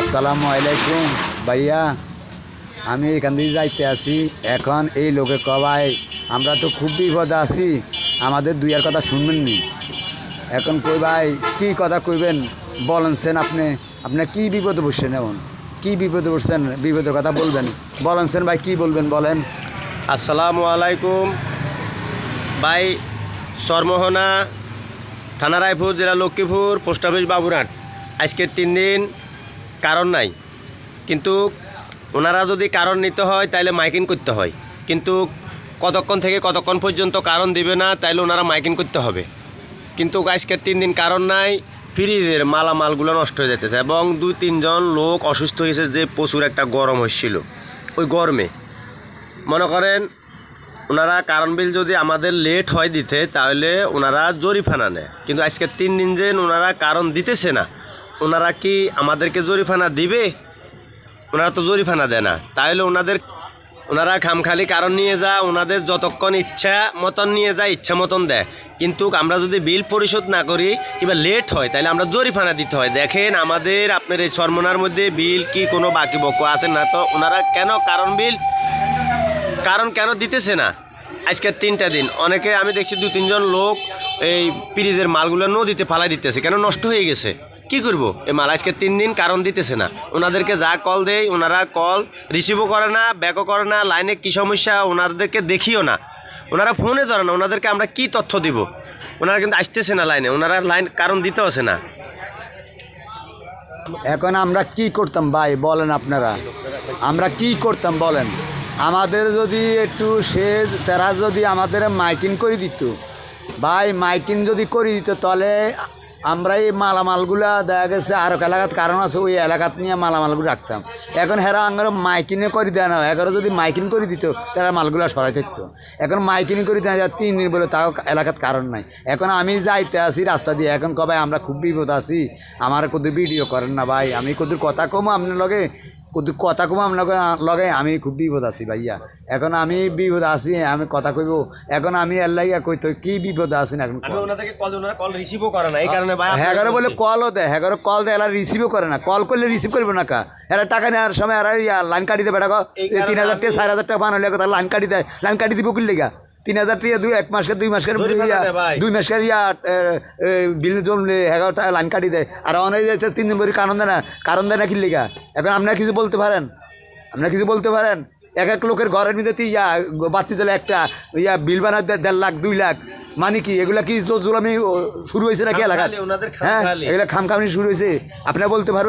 আসসালামু আলাইকুম ভাইয়া, আমি এখান থেকে যাইতে আসি। এখন এই লোকে কবাই আমরা তো খুব বিপদে আছি, আমাদের দুইয়ের কথা শুনবেন নি। এখন কই ভাই কী কথা কইবেন বলেনছেন আপনি আপনি কী বিপদে বসছেন? এমন কী বিপদে বসছেন? বিপদের কথা বলবেন, বলেনছেন ভাই, কী বলবেন বলেন। আসসালামু আলাইকুম ভাই। সরমোহনা, থানা রায়পুর, জেলা লক্ষ্মীপুর, পোস্ট অফিস বাবুরহাট। আজকের 3 দিন কারণ নাই, কিন্তু ওনারা যদি কারণ নিতে হয় তাইলে মাইকিং করতে হয়, কিন্তু কতক্ষণ থেকে কতক্ষণ পর্যন্ত কারণ দিবে না, তাইলে ওনারা মাইকিং করতে হবে। কিন্তু আজকের 3 দিন কারণ নাই, ফ্রিজের মালামালগুলো নষ্ট হয়ে যেতেছে এবং 2-3 জন লোক অসুস্থ হয়েছে, যে প্রচুর একটা গরম হচ্ছিল। ওই গরমে মনে করেন ওনারা কারণ বিল যদি আমাদের লেট হয় দিতে, তাহলে ওনারা জরিমানা নেয়। কিন্তু আজকে 3 দিন যে ওনারা কারণ দিতেছে না, ওনারা কি আমাদেরকে জরিমানা দিবে? ওনারা তো জরিমানা দেয় না, তাহলে ওনারা খামখালি কারণ নিয়ে যায়, ওনাদের যতক্ষণ ইচ্ছা মতন নিয়ে যায়, ইচ্ছা মতন দেয়। কিন্তু আমরা যদি বিল পরিশোধ না করি কিংবা লেট হয়, তাহলে আমরা জরিমানা দিতে হয়। দেখেন আমাদের আপনার এই সরমোনার মধ্যে বিল কি কোনো বাকি বকো আছে না, তো ওনারা কেন কারণ কেন দিতেছে না? আজকে 3টা দিন অনেকে আমি দেখছি 2-3 জন লোক এই ফ্রিজের মালগুলো নদীতে ফালাই দিতেছে, কেন নষ্ট হয়ে গেছে। কি করব এই মাল? আজকে 3 দিন কারণ দিতেছে না। ওনাদেরকে যা কল দেয় ওনারা কল রিসিভও করে না, ব্যাকও করে না। লাইনে কী সমস্যা ওনাদেরকে দেখিও না, ওনারা ফোনে ধরে না। ওনাদেরকে আমরা কি তথ্য দিব? ওনারা কিন্তু আসতেছে না লাইনে, ওনারা কারণ দিতে আসে না। এখন আমরা কি করতাম ভাই বলেন আপনারা, আমরা কি করতাম বলেন? আমাদের যদি একটু তারা যদি আমাদের মাইকিং করে দিত ভাই, মাইকিং যদি করে দিত, তাহলে আমরা এই মালামালগুলা দেখা গেছে আরও এলাকাত কারণ আছে, ওই এলাকাত নিয়ে মালামালগুলো রাখতাম। এখন হেরা আঙ্গারও মাইকিংয়ে করে দেয় না, এগারো যদি মাইকিং করে দিত তারা মালগুলো সরাই থাকতো। এখন মাইকিং করে দেওয়া যায় 3 দিন বলে, তাও এলাকাত কারণ নাই। এখন আমি যাইতে আসি রাস্তা দিয়ে, এখন কবে আমরা খুব বিপদ আছি, আমার কদূর ভিডিও করেন না ভাই, আমি কদূর কথা কমো আপনার লগে, কদূর কথা কমো আপনার লগে, আমি খুব বিপদ আছি ভাইয়া। এখন আমি বিপদ আছি, আমি কথা কইব। এখন আমি এল্লাইয়া কইতো কি বিপদ আছি না। এখন ওনাদেরকে কল রিসিভও করে না, এই কারণে ভাই হ্যাঁ বলে কলও দেয়, হ্যাঁ কল দেয়, এরা রিসিভও করে না। কল করলে রিসিভ করবে না কা, এরা টাকা নেওয়ার সময় এরা লাইন কাটি দেবে। টাকা 3000 টাকা 4000 টাকা বানালে তার লাইন কাটি দেয়। লাইন কাটি দিব কুল লেগা 3000 টাকা 1 মাসকে 2 মাসকে 2 মাসকের বিল জমলে 11 টাকা লাইন কাটি দেয়। আর অনেক 3 দিন পরে কারণ দেয় না কি লেগা। এখন আপনারা কিছু বলতে পারেন? এক লোকের ঘরের মধ্যে বাতি দিলে একটা বিল বানা 1.5 লাখ 2 লাখ, মানে কি এগুলা কি জোলামি শুরু হয়েছে নাকি এলাকায়? হ্যাঁ, এগুলা খামখামি শুরু হয়েছে, আপনারা বলতে পারবেন?